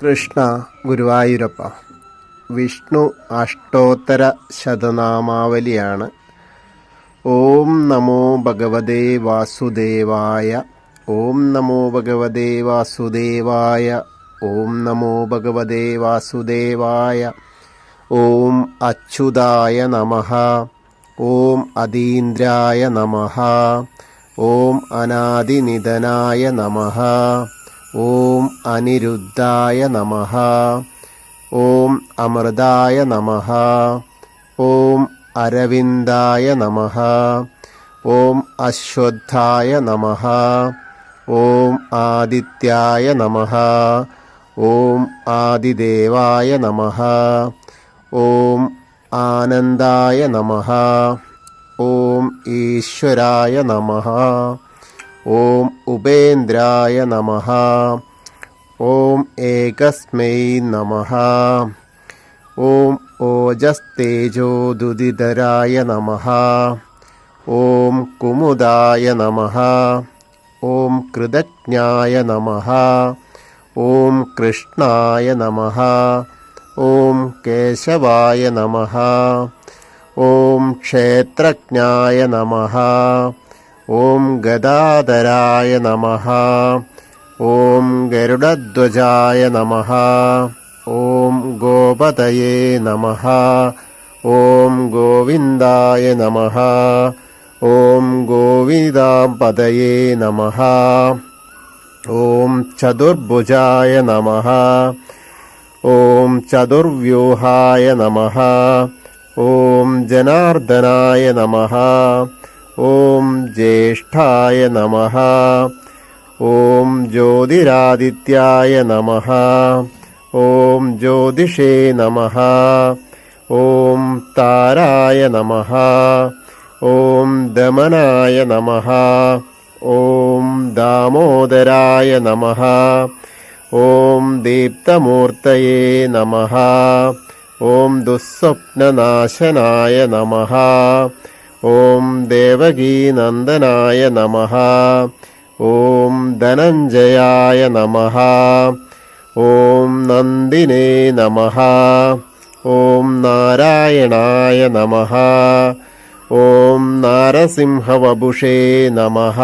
കൃഷ്ണ ഗുരുവായൂരപ്പ. വിഷ്ണു അഷ്ടോത്തര ശതനാമാവലിയാണ്. ഓം നമോ ഭഗവതേ വാസുദേവായ. ഓം നമോ ഭഗവതേ വാസുദേവായ. ഓം നമോ ഭഗവതേ വാസുദേവായ. ഓം അച്യുതായ നമഃ. ഓം അതീന്ദ്രായ നമഃ. ഓം അനാദിനിധനായ നമഃ. ഓം അനിരുദ്ധായ നമഃ. ഓം അമൃതായ നമഃ. ഓം അരവിന്ദായ നമഃ. ഓം അശ്വത്ഥായ നമഃ. ഓം ആദിത്യായ നമഃ. ഓം ആദിദേവായ നമഃ. ഓം ആനന്ദായ നമഃ. ഓം ഈശ്വരായ നമഃ. ഓം ഉപേന്ദ്രായ നമഃ. ഓം ഏകസ്മൈ നമഃ. ഓം ഓജസ്തേജോദുദിതരായ നമഃ. ഓം കുമുദായ നമഃ. ഓം കൃതജ്ഞായ നമഃ. ഓം കൃഷ്ണായ നമഃ. ഓം കേശവായ നമഃ. ഓം ക്ഷേത്രജ്ഞായ നമഃ. ഓം ഗദാധരായ നമഃ. ഓം ഗരുഡധ്വജായ നമഃ. ഓം ഗോപതയേ നമഃ. ഓം ഗോവിന്ദായ നമഃ. ഓം ഗോവിന്ദാപതയേ നമഃ. ഓം ചതുർഭുജായ നമഃ. ഓം ചതുർവ്യൂഹായ നമഃ. ഓം ജനാർദ്ദനായ നമഃ. ഓം ജ്യേഷ്ഠായ നമഃ. ഓം ജ്യോതിരാദിത്യായ നമഃ. ഓം ജ്യോതിഷേ നമഃ. ഓം താരായ നമഃ. ഓം ദമനായ നമഃ. ഓം ദാമോദരായ നമഃ. ഓം ദീപ്തമൂർത്തയേ നമഃ. ഓം ദുസ്വപ്നനാശനായ നമഃ. ഓം ദേവകീനന്ദനായ നമഃ. ഓം ധനഞ്ജയായ നമഃ. ഓം നന്ദിനേ നമഃ. ഓം നാരായണായ നമഃ. ഓം നാരസിംഹവപുഷേ നമഃ.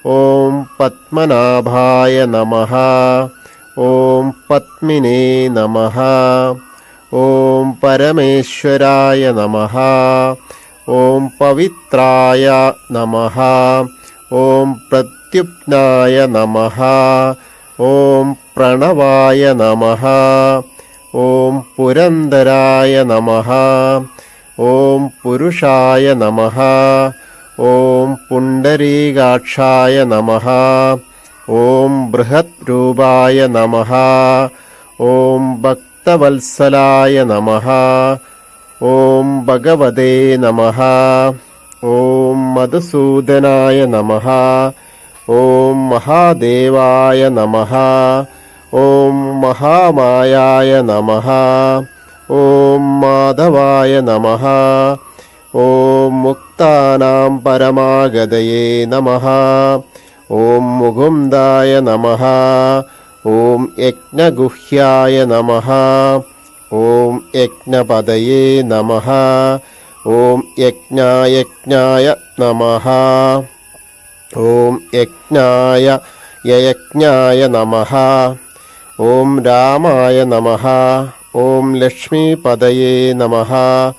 ഓം പത്മനാഭായ നമഃ. ഓം പത്മിനേ നമഃ. ഓം പരമേശ്വരായ നമഃ. ഓം പവിത്രായ നമഃ. ഓം പ്രത്യുപ്നായ നമഃ. ഓം പ്രണവായ നമഃ. ഓം പുരന്ദരായ നമഃ. ഓം പുരുഷായ നമഃ. ഓം പുണ്ടരീകാക്ഷായ നമഃ. ഓം ബൃഹദ്രൂപായ നമഃ. ഓം ഭക്തവത്സലായ നമഃ. ഓം ഭഗവതേ നമഃ. ഓം മധുസൂദനായ നമഃ. ഓം മഹാദേവായ നമഃ. ഓം മഹാമായായ നമഃ. ഓം മാധവായ നമഃ. ഓം മുക്താനാം പരമാഗതയേ നമഃ. ഓം മുകുന്ദായ നമഃ. ഓം യജ്ഞഗുഹ്യായ നമഃ. ഓം യജ്ഞപതയേ നമഃ. ഓം യജ്ഞായ നമഃ. ഓം യജ്ഞായ നമഃ. ഓം രാമായ നമഃ. ഓം ലക്ഷ്മീപതയേ നമഃ.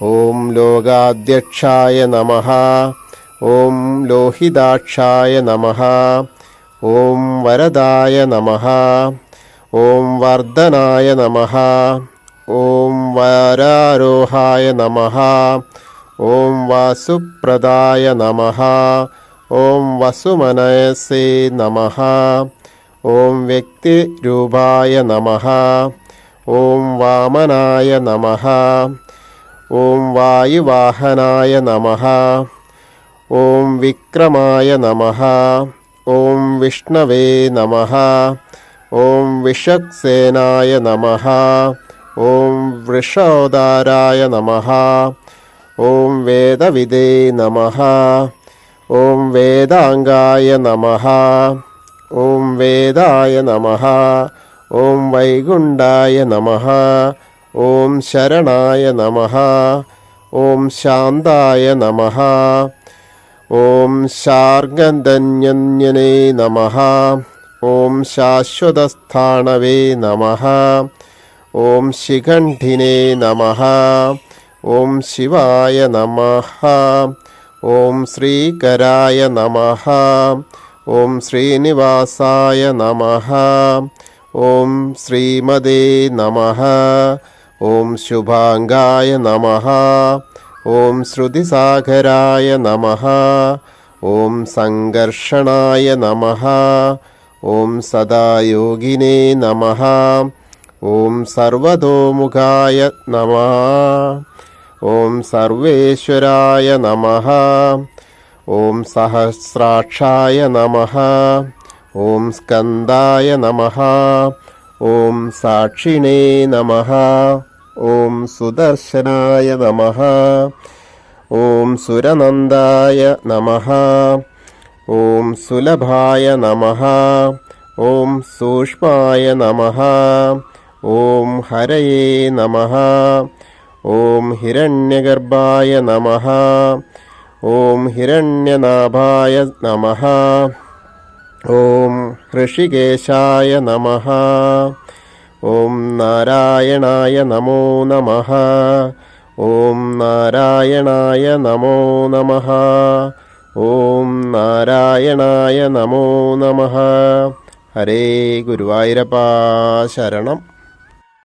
ഓം ലോകാധ്യക്ഷായ നമഃ. ഓം ലോഹിതാക്ഷായ നമഃ. ഓം വരദായ നമഃ. ഓം വർദ്ധനായ നമഃ. ഓം വരാരോഹായ നമഃ. ഓം വാസുപ്രദായ നമഃ. ഓം വസുമനയസേ നമഃ. ഓം വ്യക്തിരൂപായ നമഃ. ഓം വാമനായ നമഃ. ഓം വായുവാഹനായ നമഃ. ഓം വിക്രമായ നമഃ. ഓം വിഷ്ണവേ നമഃ. ഓം വിഷക്സേനായ നമഃ. ഓം വൃഷോദാരായ നമഃ. ഓം വേദവിദേ നമഃ. ഓം വേദാംഗായ നമഃ. ഓം വേദായ നമഃ. ഓം വൈകുണ്ഠായ നമഃ. ഓം ശരണായ നമഃ. ഓം ശാന്തായ നമഃ. ഓം ശാർഗധന്യന്യനേ നമഃ. ഓം ശാശ്വതസ്ഥാണവേ നമഃ. ഓം ശിഖണ്ഡിനേ നമഃ. ഓം ശിവായ നമഃ. ഓം ശ്രീകരായ നമഃ. ഓം ശ്രീനിവാസായ നമഃ. ഓം ശ്രീമതേ നമഃ. ഓം ശുഭാംഗായ നമഃ. ഓം ശ്രുതിസാഗരായ നമഃ. ഓം സംഘർഷണായ നമഃ. ഓം സദായോഗിനേ നമഃ. ഓം സർവതോമുഖായ നമഃ. ഓം സർവേശ്വരായ നമഃ. ഓം സഹസ്രാക്ഷായ നമഃ. ഓം സ്കന്ദായ നമഃ. ഓം സാക്ഷിണേ നമഃ. ഓം സുദർശനായ നമഃ. ഓം സുരനന്ദായ നമഃ. ഓം സുലഭായ നമഃ. ഓം സൂക്ഷ്മായ നമഃ. ഓം ഹരയേ നമഃ. ഓം ഹിരണ്യഗർഭായ നമഃ. ഓം ഹിരണ്യനാഭായ നമഃ. ഓം ഹൃഷികേശായ നമഃ. ഓം നാരായണായ നമോ നമഃ. ഓം നാരായണായ നമോ നമഃ. ഓം നാരായണായ നമോ നമഃ. ഹരേ ഗുരുവായൂരപ്പാ ശരണം.